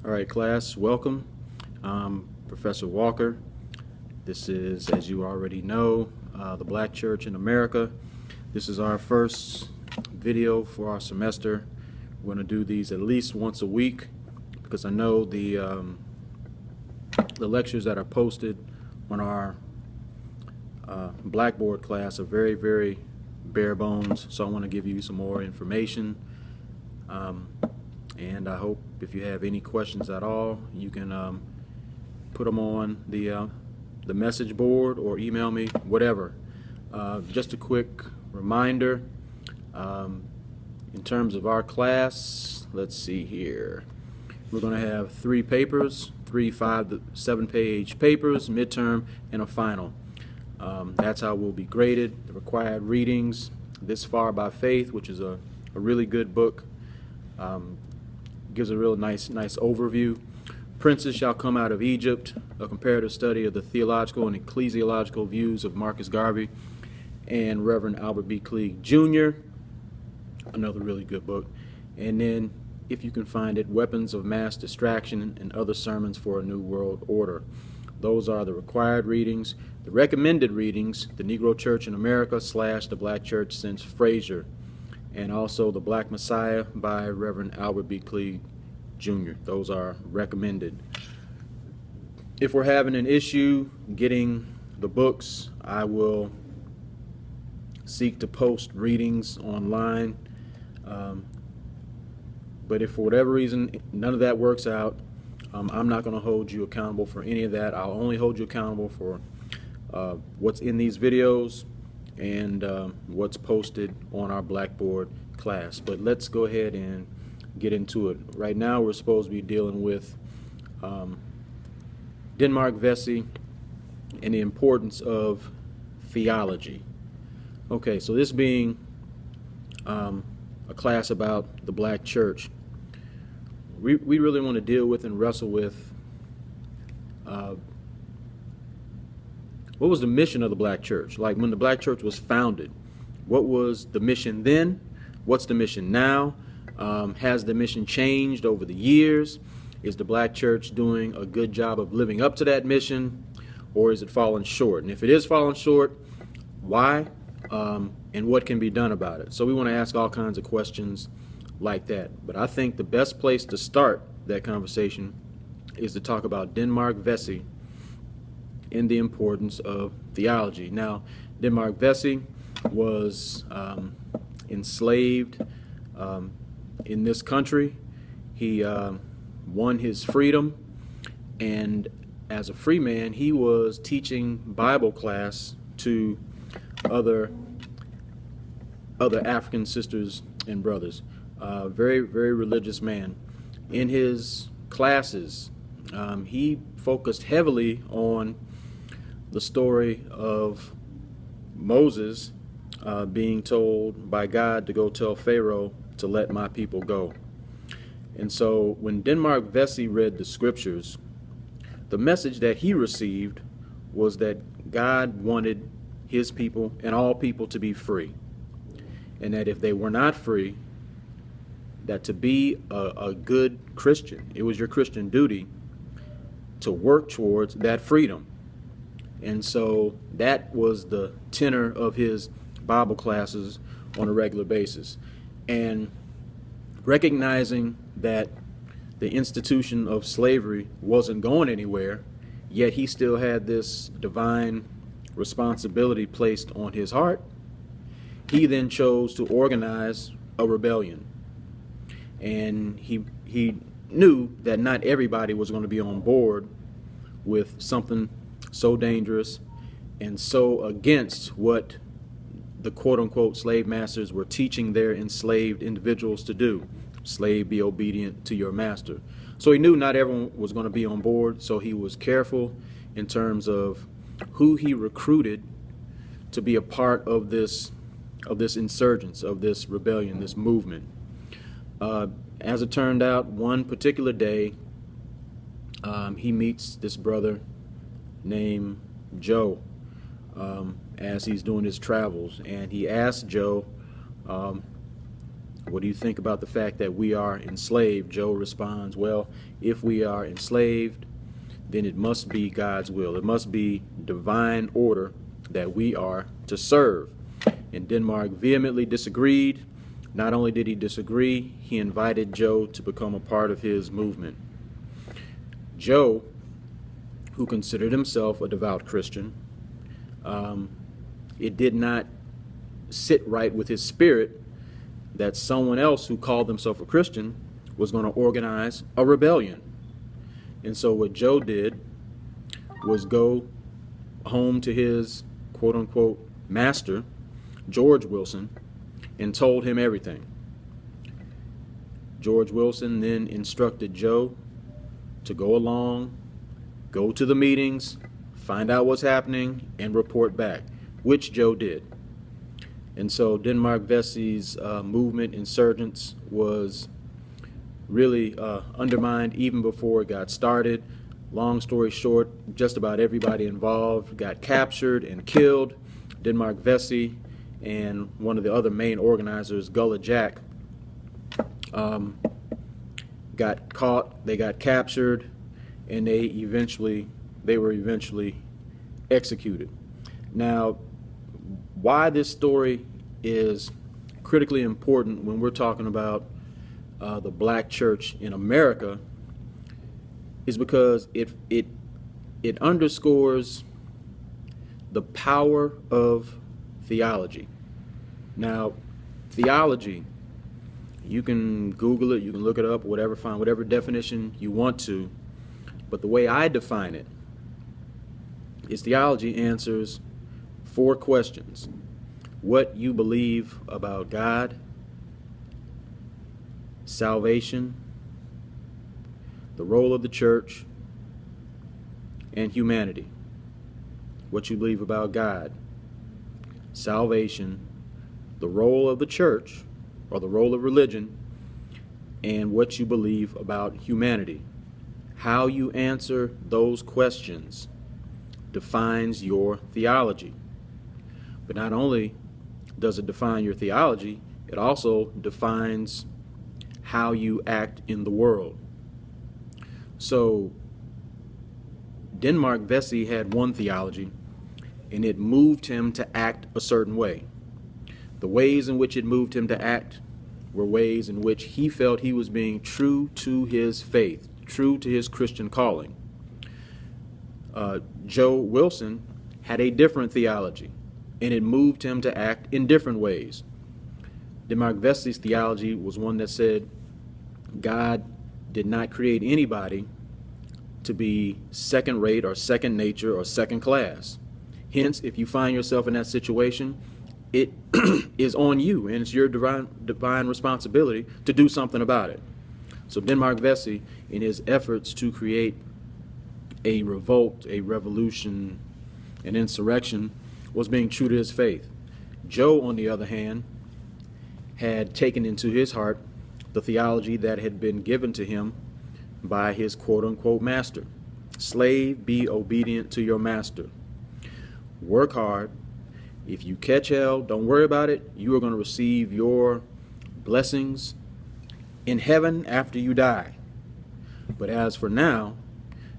All right, class, welcome. Professor Walker. This is, as you already know, the Black Church in America. This is our first video for our semester. We're going to do these at least once a week because I know the lectures that are posted on our Blackboard class are very, very bare bones, so I want to give you some more information. And I hope if you have any questions at all, you can put them on the message board or email me, whatever. Just a quick reminder, in terms of our class, let's see here. We're going to have 3 papers, 3 5 to 7 page papers, midterm, and a final. That's how we'll be graded. The required readings, This Far by Faith, which is a really good book. Gives a real nice overview. Princes Shall Come Out of Egypt, a comparative study of the theological and ecclesiological views of Marcus Garvey and Reverend Albert B. Cleage Jr., another really good book. And then, if you can find it, Weapons of Mass Distraction and Other Sermons for a New World Order. Those are the required readings. The recommended readings, The Negro Church in America / The Black Church since Fraser, and also The Black Messiah by Reverend Albert B. Cleage Jr. Those are recommended. If we're having an issue getting the books, I will seek to post readings online. But if for whatever reason none of that works out, I'm not going to hold you accountable for any of that. I'll only hold you accountable for what's in these videos and what's posted on our Blackboard class. But let's go ahead and get into it. Right now we're supposed to be dealing with Denmark Vesey and the importance of theology. Okay, so this being a class about the Black Church, we really want to deal with and wrestle with what was the mission of the Black Church? Like when the Black Church was founded, what was the mission then? What's the mission now? Has the mission changed over the years? Is the Black Church doing a good job of living up to that mission, or is it falling short? And if it is falling short, why? And what can be done about it? So we want to ask all kinds of questions like that. But I think the best place to start that conversation is to talk about Denmark Vesey and the importance of theology. Now, Denmark Vesey was enslaved in this country. He won his freedom, and as a free man, he was teaching Bible class to other African sisters and brothers. Very, very religious man. In his classes, he focused heavily on the story of Moses being told by God to go tell Pharaoh to let my people go. And so when Denmark Vesey read the scriptures, the message that he received was that God wanted his people and all people to be free. And that if they were not free, that to be a good Christian, it was your Christian duty to work towards that freedom. And so that was the tenor of his Bible classes on a regular basis. And recognizing that the institution of slavery wasn't going anywhere, yet he still had this divine responsibility placed on his heart, he then chose to organize a rebellion. And he knew that not everybody was going to be on board with something so dangerous and so against what the quote-unquote slave masters were teaching their enslaved individuals to do. Slave, be obedient to your master. So he knew not everyone was going to be on board, so he was careful in terms of who he recruited to be a part of this insurgence, of this rebellion, this movement. As it turned out, one particular day, he meets this brother named Joe as he's doing his travels, and he asks Joe, what do you think about the fact that we are enslaved? Joe responds, well, if we are enslaved, then it must be God's will. It must be divine order that we are to serve. And Denmark vehemently disagreed. Not only did he disagree, he invited Joe to become a part of his movement. Joe, who considered himself a devout Christian, it did not sit right with his spirit that someone else who called himself a Christian was going to organize a rebellion. And so what Joe did was go home to his quote-unquote master, George Wilson, and told him everything. George Wilson then instructed Joe to go along, go to the meetings, find out what's happening, and report back, which Joe did. And so Denmark Vesey's movement, insurgents, was really undermined even before it got started. Long story short, just about everybody involved got captured and killed. Denmark Vesey and one of the other main organizers, Gullah Jack, got caught, they got captured, and they were eventually executed. Now, why this story is critically important when we're talking about the black church in America is because it underscores the power of theology. Now, theology, you can Google it, you can look it up, whatever, find whatever definition you want to, but the way I define it is theology answers 4 questions: what you believe about God, salvation, the role of the church, and humanity. What you believe about God, salvation, the role of the church, or the role of religion, and what you believe about humanity. How you answer those questions defines your theology. But not only does it define your theology, it also defines how you act in the world. So Denmark Vesey had one theology, and it moved him to act a certain way. The ways in which it moved him to act were ways in which he felt he was being true to his faith, true to his Christian calling. Joe Wilson had a different theology, and it moved him to act in different ways. Denmark Vesey's theology was one that said God did not create anybody to be second-rate or second nature or second class. Hence, if you find yourself in that situation, it is on you, and it's your divine responsibility to do something about it. So Denmark Vesey, in his efforts to create a revolt, a revolution, an insurrection, was being true to his faith. Joe, on the other hand, had taken into his heart the theology that had been given to him by his quote-unquote master. Slave, be obedient to your master. Work hard. If you catch hell, don't worry about it. You are going to receive your blessings in heaven after you die. But as for now,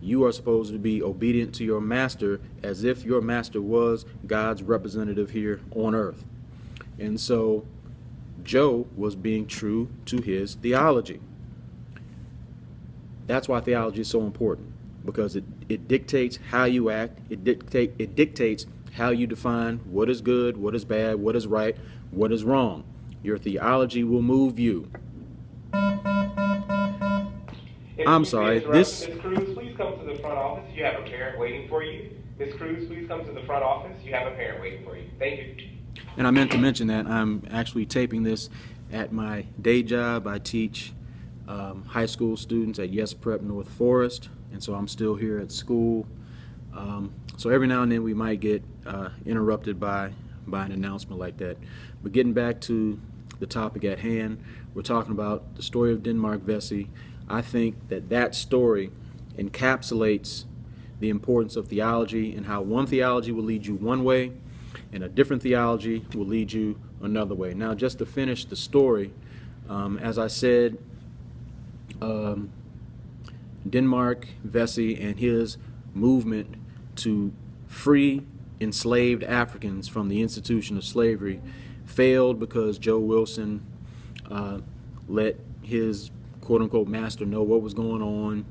you are supposed to be obedient to your master as if your master was God's representative here on earth. And so Joe was being true to his theology. That's why theology is so important, because it dictates how you act. It dictates how you define what is good, what is bad, what is right, what is wrong. Your theology will move you. I'm sorry. Ms. Cruz, please come to the front office. You have a parent waiting for you. Ms. Cruz, please come to the front office. You have a parent waiting for you. Thank you. And I meant to mention that I'm actually taping this at my day job. I teach high school students at Yes Prep North Forest, and so I'm still here at school. So every now and then we might get interrupted by an announcement like that. But getting back to the topic at hand, we're talking about the story of Denmark Vesey. I think that story encapsulates the importance of theology and how one theology will lead you one way and a different theology will lead you another way. Now, just to finish the story, As I said, Denmark Vesey and his movement to free enslaved Africans from the institution of slavery failed because Joe Wilson let his quote-unquote master know what was going on,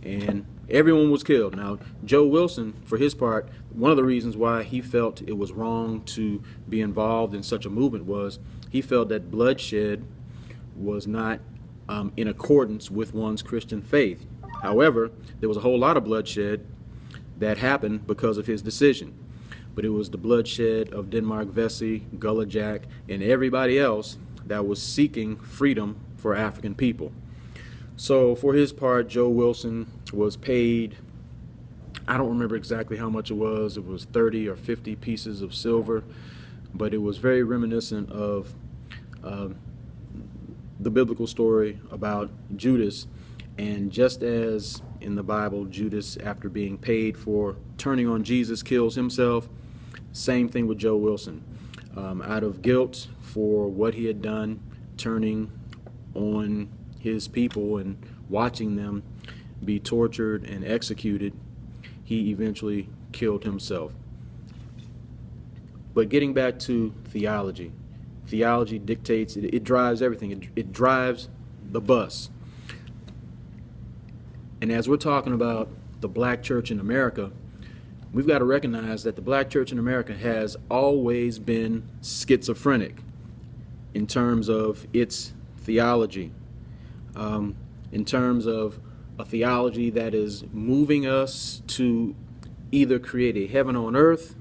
and everyone was killed. Now, Joe Wilson, for his part, one of the reasons why he felt it was wrong to be involved in such a movement was he felt that bloodshed was not in accordance with one's Christian faith. However, there was a whole lot of bloodshed that happened because of his decision. But it was the bloodshed of Denmark Vesey, Gullah Jack, and everybody else that was seeking freedom for African people. So for his part, Joe Wilson was paid, I don't remember exactly how much it was 30 or 50 pieces of silver, but it was very reminiscent of the biblical story about Judas. And just as in the Bible, Judas, after being paid for turning on Jesus, kills himself, same thing with Joe Wilson. Out of guilt for what he had done, turning on his people and watching them be tortured and executed, he eventually killed himself. But getting back to theology, theology dictates, it drives everything. It drives the bus. And as we're talking about the black church in America, we've got to recognize that the black church in America has always been schizophrenic in terms of its theology, in terms of a theology that is moving us to either create a heaven on earth,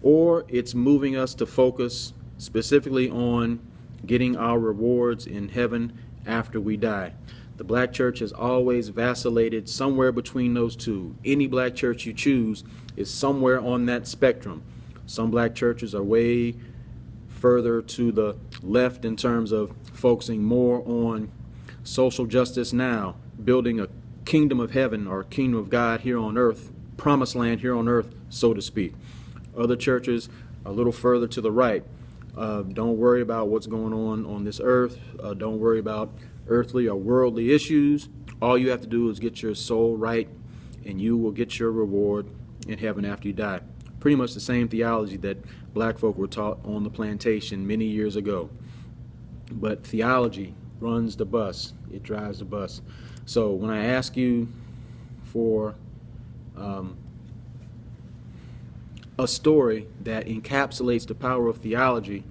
or it's moving us to focus specifically on getting our rewards in heaven after we die. The black church has always vacillated somewhere between those two. Any black church you choose is somewhere on that spectrum. Some black churches are way further to the left in terms of focusing more on social justice now, building a kingdom of heaven or kingdom of God here on earth, promised land here on earth, so to speak. Other churches are a little further to the right. Don't worry about what's going on this earth. Don't worry about earthly or worldly issues. All you have to do is get your soul right, and you will get your reward in heaven after you die. Pretty much the same theology that black folk were taught on the plantation many years ago. But theology runs the bus. It drives the bus. So when I ask you for a story that encapsulates the power of theology,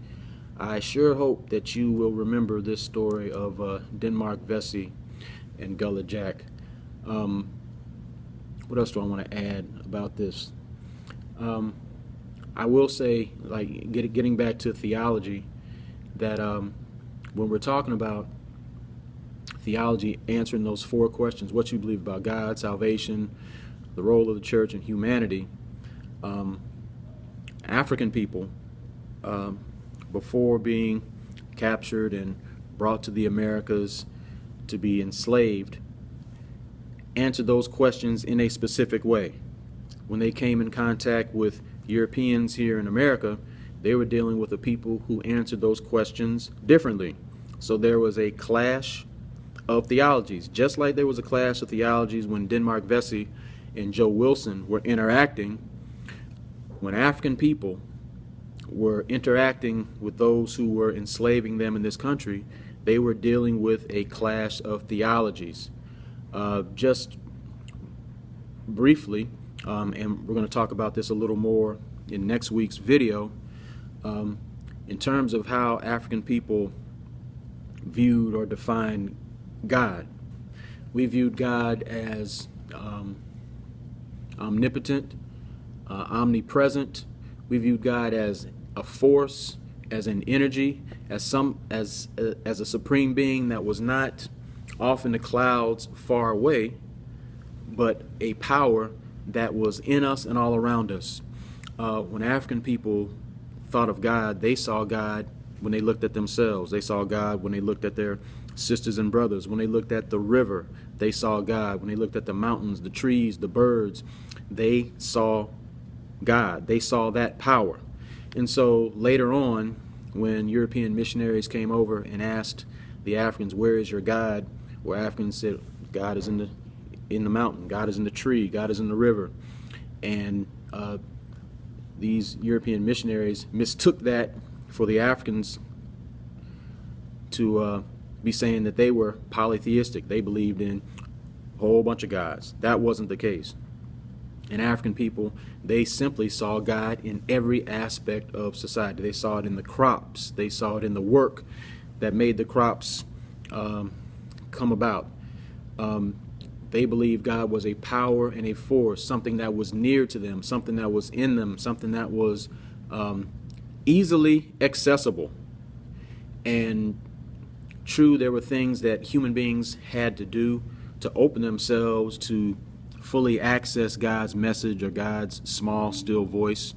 I sure hope that you will remember this story of Denmark Vesey and Gullah Jack. What else do I want to add about this? I will say, like, getting back to theology, that when we're talking about theology, answering those four questions, what you believe about God, salvation, the role of the church, and humanity, African people, before being captured and brought to the Americas to be enslaved, answered those questions in a specific way. When they came in contact with Europeans here in America, they were dealing with a people who answered those questions differently. So there was a clash of theologies, just like there was a clash of theologies when Denmark Vesey and Joe Wilson were interacting. When African people were interacting with those who were enslaving them in this country, they were dealing with a clash of theologies. Just briefly, and we're going to talk about this a little more in next week's video, in terms of how African people viewed or defined God. We viewed God as omnipotent, omnipresent. We viewed God as a force, as an energy, as a supreme being that was not off in the clouds far away, but a power that was in us and all around us. When African people thought of God, they saw God when they looked at themselves. They saw God when they looked at their sisters and brothers. When they looked at the river, they saw God. When they looked at the mountains, the trees, the birds, they saw God. They saw that power. And so later on, when European missionaries came over and asked the Africans, "Where is your God?" Where Africans said, "God is in the mountain, God is in the tree, God is in the river." And these European missionaries mistook that for the Africans to be saying that they were polytheistic. They believed in a whole bunch of gods. That wasn't the case. And African people, they simply saw God in every aspect of society. They saw it in the crops. They saw it in the work that made the crops come about. They believed God was a power and a force, something that was near to them, something that was in them, something that was easily accessible. And true, there were things that human beings had to do to open themselves to fully access God's message or God's small, still voice.